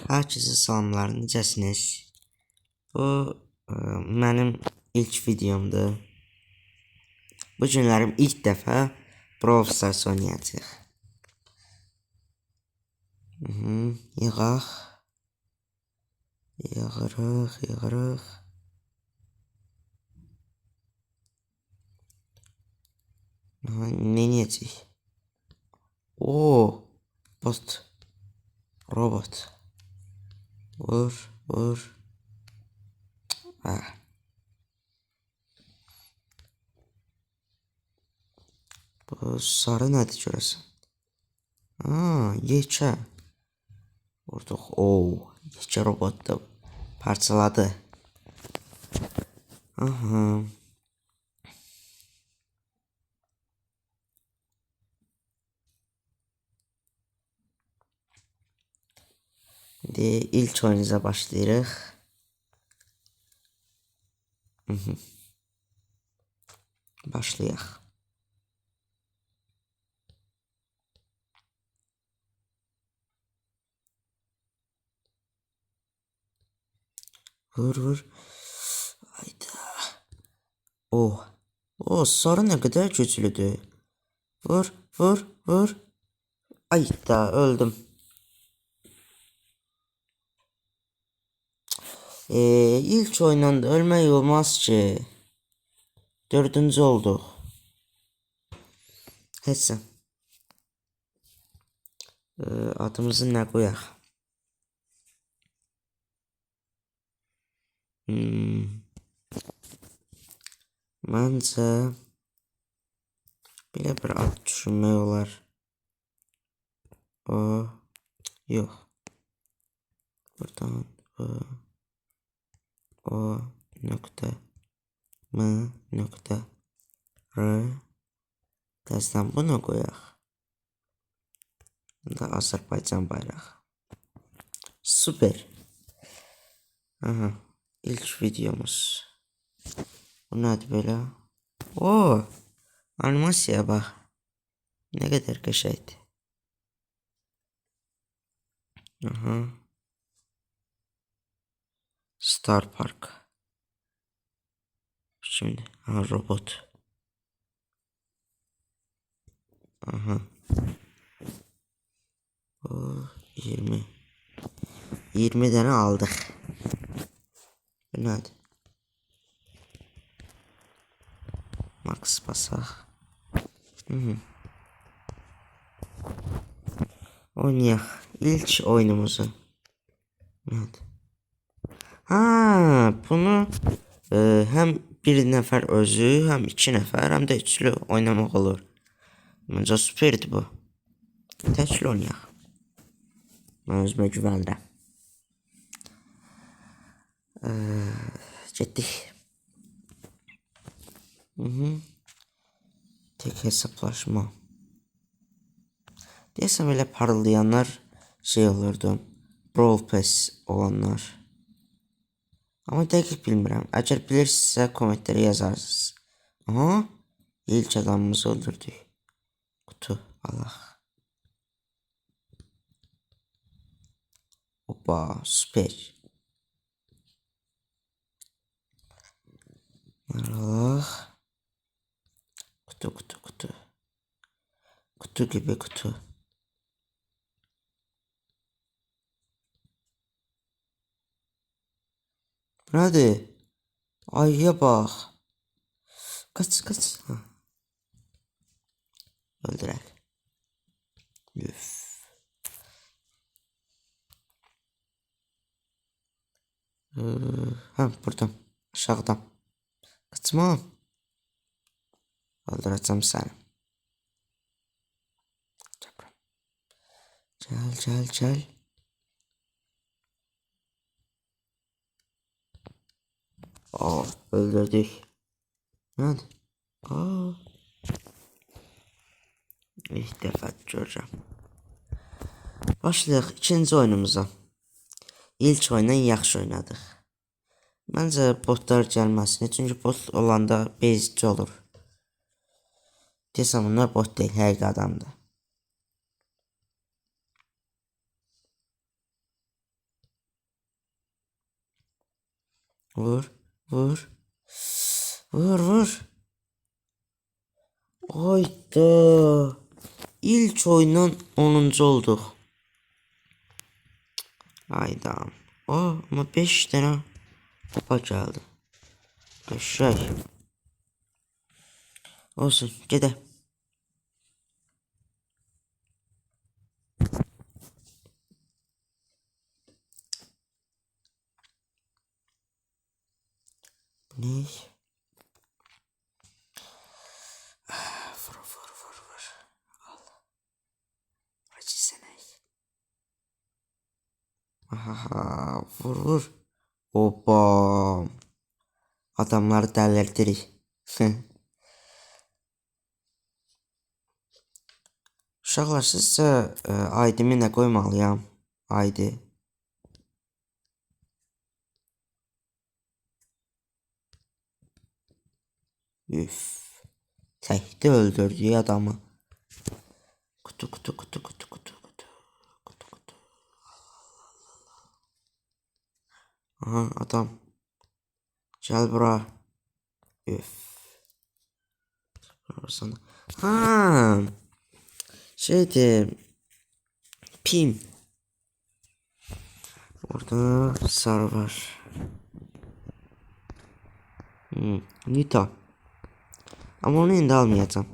Herkese salamlar, necəsiniz? Bu mənim ilk videomdur. Bu günlərim ilk dəfə Brawl Stars oynayacaq. Yığaq. Yığırıq. Ne yiyəcək? Bot. Robot. Vur. Bu sarı nədir görəsən? Yekə. Vurduq. Yekə robotdur. Parçaladı. İlk oyunuza başlayırıq. Başlayaq. Vur. Hayda. Sarı nə qədər güclüdür. Vur. Ayda öldüm. İlk oyundan ölmək olmaz ki. 4-cü olduq. Heçsə. Adımızı nə qoyaq? Məncə belə bir ad düşünmək olar. Yox. Buradan O.M.R Təzdən bunu qoyaq. Da Azərbaycan bayrağı. Super. İlk videomuz. Bu nədir belə? Animasiyaya bax. Nə qədər qəşəngdir. Star Park. Şimdi robot. 20 dənə aldıq. Bu nədir? Max basaq. Oynayaq. İlk oyunumuzu. Nədir? Bunu həm bir nəfər özü, həm 2 nəfər, həm də üçlü oynamaq olur. Məncə süperdir bu. Təkli oynayaq. Mən özümə güvənirəm. Getdik. Tek hesaplaşma. Deyəsəm elə parıldayanlar şey olurdu. Brawl Pass olanlar. Amma dəqiq bilmirəm. Əgər bilirsinizsə kommentlərə yazarsınız. İlk adamımızı öldürdük. Kutu alaq. Süper. Alaq. Kutu. Kutu gibi kutu. Nədir? Ayıya bax. Kaç. Öldürək. Buradan. Aşağıdan. Kaçma. Öldürəcəm səni. Gəl. Öldürdük. Nədir? İlk dəfə görürəm. Başlayaq ikinci oyunumuza. İlk oyundan yaxşı oynadıq. Məncə botlar gəlməsin. Çünki bot olanda bezci olur. Desəm bunlar bot deyil, həqiqi adamdır. Vur. Vur. Vur vur. Hayda. İlk oyundan 10. olduq. Hayda. Ama 5 tane kupa geldi. Eşek. Olsun gedək. Ne? Vur vur vur vur. Al. Acısana. Aha, vur vur. Hoppa. Adamları delirtirik. Uşaqlar sizcə ID-mi nə qoymalıyam? ID. Üf. Təkdə öldürdü adamı. Kutu kutu kutu kutu kutu kutu. Kutu kutu. Aha adam. Gel bura. Üf. Sana. Ha. Şeydi. Pim. Orada sarı var. Nita. Ama onu indi almayacağım.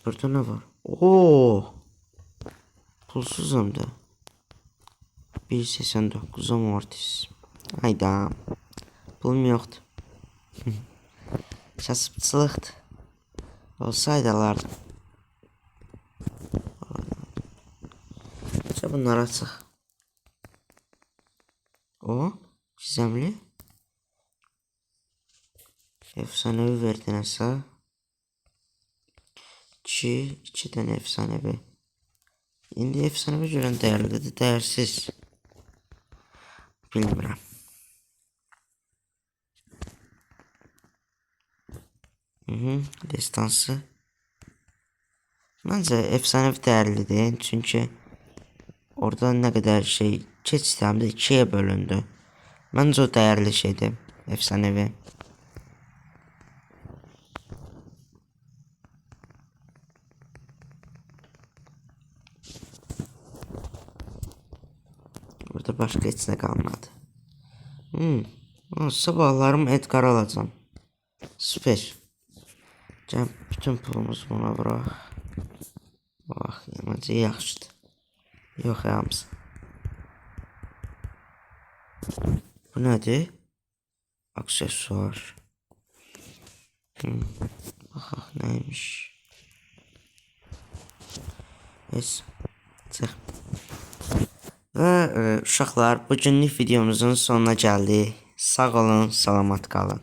Burada ne var? Oo. Pulsuzum da. 1.89 amortis. Hayda. Pulum yoktu. Kasıbçılıktı. Olsaydı alardım. İşte bunları açıq. O. Gizemli. Efsanevi verdi nəsə. 2 tane efsanevi. İndi efsanevi görən dəyərlidir, dəyərsiz. Bilmirəm. Destansı. Məncə efsanevi dəyərlidir, çünki orada nə qədər şey keçdi, həm də 2-yə bölündü. Məncə o dəyərli şeydir, efsanevi. Burada başka heç nə qalmadı. Sabahlarım Edgar alacağım. Süper. Cəm bütün pulumuzu buna bırak. Bax, məncə yaxşıdır. Yox, hamısı. Bu nədir? Aksesuar. Baxaq, nəymiş? Neyse. Çıx. Və uşaqlar, bugünlük videomuzun sonuna gəldik. Sağ olun, salamat qalın.